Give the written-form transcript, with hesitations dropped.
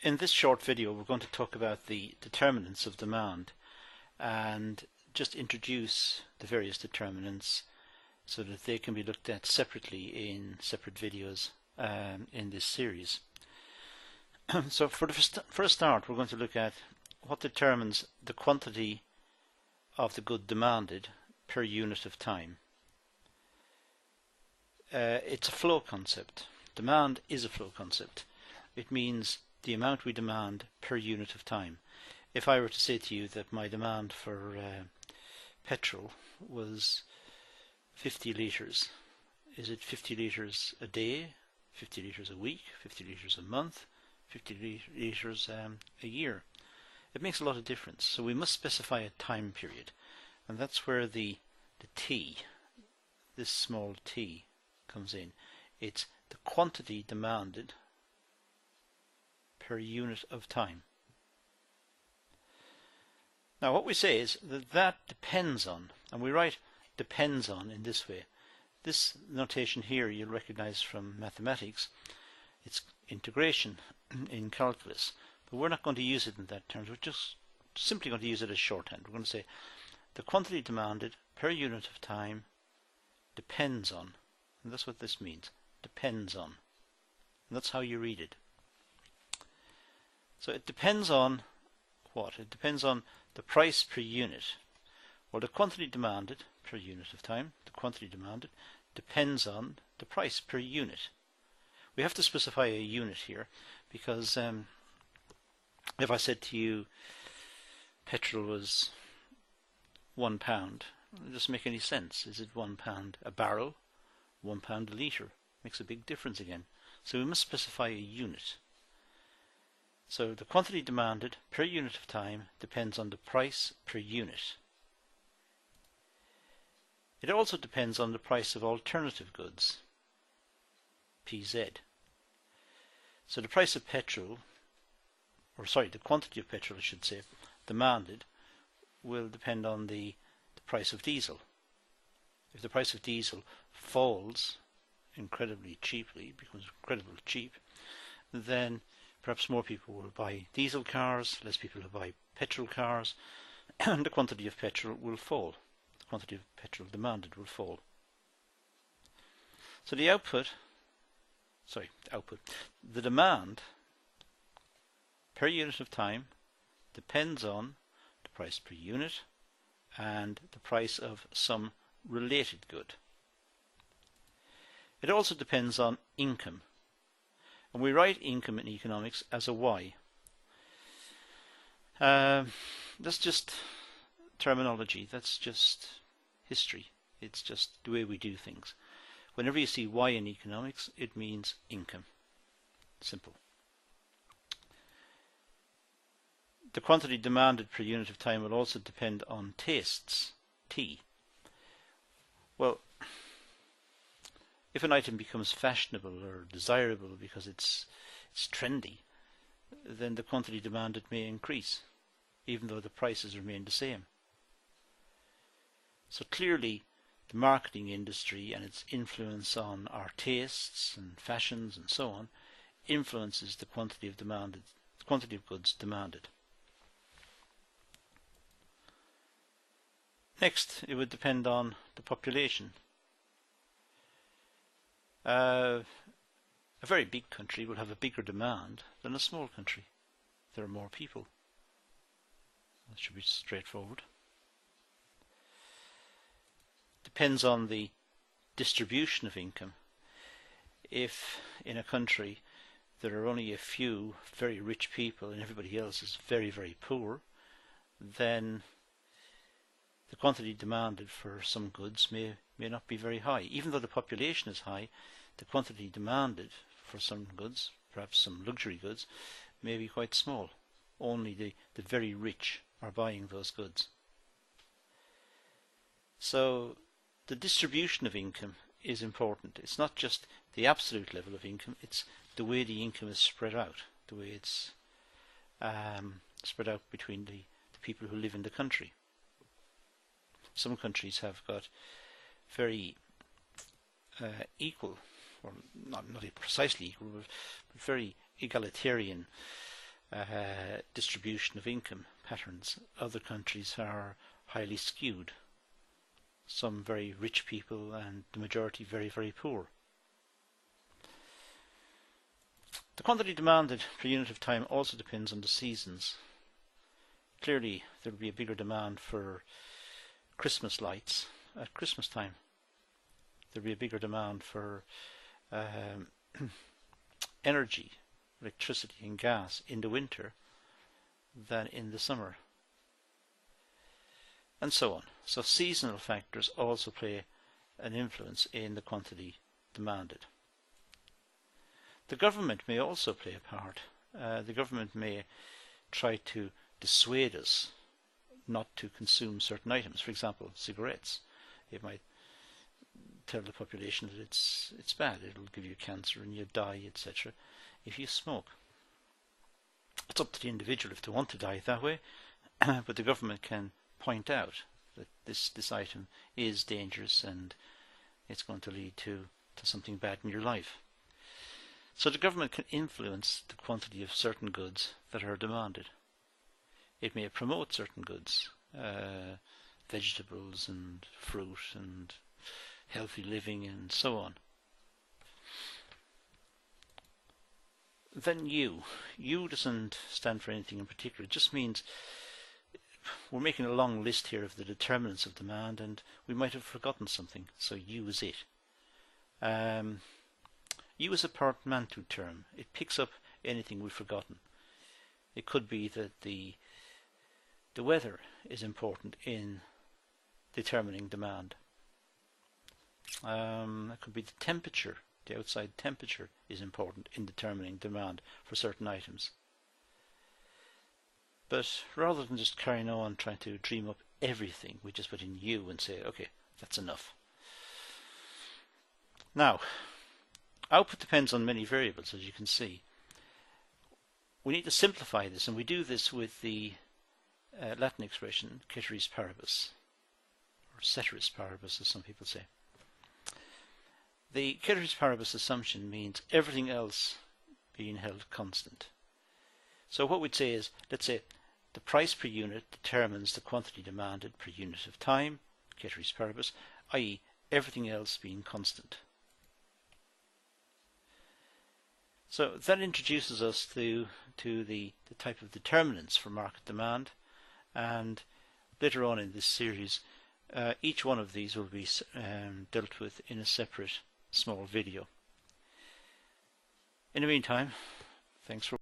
In this short video we're going to talk about the determinants of demand and just introduce the various determinants so that they can be looked at separately in separate videos in this series. So for a start we're going to look at what determines the quantity of the good demanded per unit of time. It's a flow concept. Demand is a flow concept. It means the amount we demand per unit of time. If I were to say to you that my demand for petrol was 50 litres, is it 50 litres a day, 50 litres a week, 50 litres a month, 50 litres a year? It makes a lot of difference. So we must specify a time period, and that's where the T, this small t, comes in. It's the quantity demanded per unit of time. Now what we say is that depends on, and we write depends on in this way. This notation here you'll recognize from mathematics. It's integration in calculus, but we're not going to use it in that terms. We're just simply going to use it as shorthand. We're going to say the quantity demanded per unit of time depends on, and that's what this means, depends on. And that's how you read it. So it depends on what? It depends on the price per unit. Well, the quantity demanded per unit of time, the quantity demanded, depends on the price per unit. We have to specify a unit here because if I said to you petrol was £1, it doesn't make any sense. Is it £1 a barrel? £1 a litre? Makes a big difference again. So we must specify a unit. So the quantity demanded per unit of time depends on the price per unit. It also depends on the price of alternative goods, PZ. So the price of petrol, or sorry, the quantity of petrol I should say, demanded will depend on the price of diesel. If the price of diesel falls incredibly cheaply, becomes incredibly cheap, then perhaps more people will buy diesel cars, less people will buy petrol cars, and the quantity of petrol will fall. The quantity of petrol demanded will fall. So the demand per unit of time depends on the price per unit and the price of some related good. It also depends on income. And we write income in economics as a Y. That's just terminology. That's just history. It's just the way we do things. Whenever you see Y in economics, it means income. Simple. The quantity demanded per unit of time will also depend on tastes, T. Well, if an item becomes fashionable or desirable because it's trendy, then the quantity demanded may increase, even though the prices remain the same. So clearly, the marketing industry and its influence on our tastes and fashions and so on influences the quantity of goods demanded. Next, it would depend on the population. A very big country will have a bigger demand than a small country. There are more people. That should be straightforward. Depends on the distribution of income. If in a country there are only a few very rich people and everybody else is very, very poor, then the quantity demanded for some goods may not be very high. Even though the population is high, the quantity demanded for some goods, perhaps some luxury goods, may be quite small. Only the very rich are buying those goods. So the distribution of income is important. It's not just the absolute level of income, it's the way the income is spread out, the way it's spread out between the people who live in the country. Some countries have got very equal, or not precisely equal, but very egalitarian distribution of income patterns. Other countries are highly skewed. Some very rich people and the majority very, very poor. The quantity demanded per unit of time also depends on the seasons. Clearly, there will be a bigger demand for Christmas lights at Christmas time. There will be a bigger demand for energy, electricity and gas in the winter than in the summer, and so on. So seasonal factors also play an influence in the quantity demanded. The government may also play a part. The government may try to dissuade us not to consume certain items. For example, cigarettes. It might tell the population that it's bad, it'll give you cancer and you die, etc. if you smoke. It's up to the individual if they want to die that way, but the government can point out that this item is dangerous and it's going to lead to something bad in your life. So the government can influence the quantity of certain goods that are demanded. It may promote certain goods, vegetables and fruit and healthy living and so on. Then U doesn't stand for anything in particular. It just means we're making a long list here of the determinants of demand and we might have forgotten something, so U is it. U is a portmanteau term. It picks up anything we've forgotten. It could be that the weather is important in determining demand. It could be the temperature. The outside temperature is important in determining demand for certain items. But rather than just carrying on trying to dream up everything, we just put in U and say, okay, that's enough. Now, output depends on many variables, as you can see. We need to simplify this, and we do this with the Latin expression ceteris paribus, or ceteris paribus, as some people say. The ceteris paribus assumption means everything else being held constant. So what we'd say is, let's say the price per unit determines the quantity demanded per unit of time, ceteris paribus, i.e. everything else being constant. So that introduces us to the type of determinants for market demand, and later on in this series each one of these will be dealt with in a separate small video. In the meantime, thanks for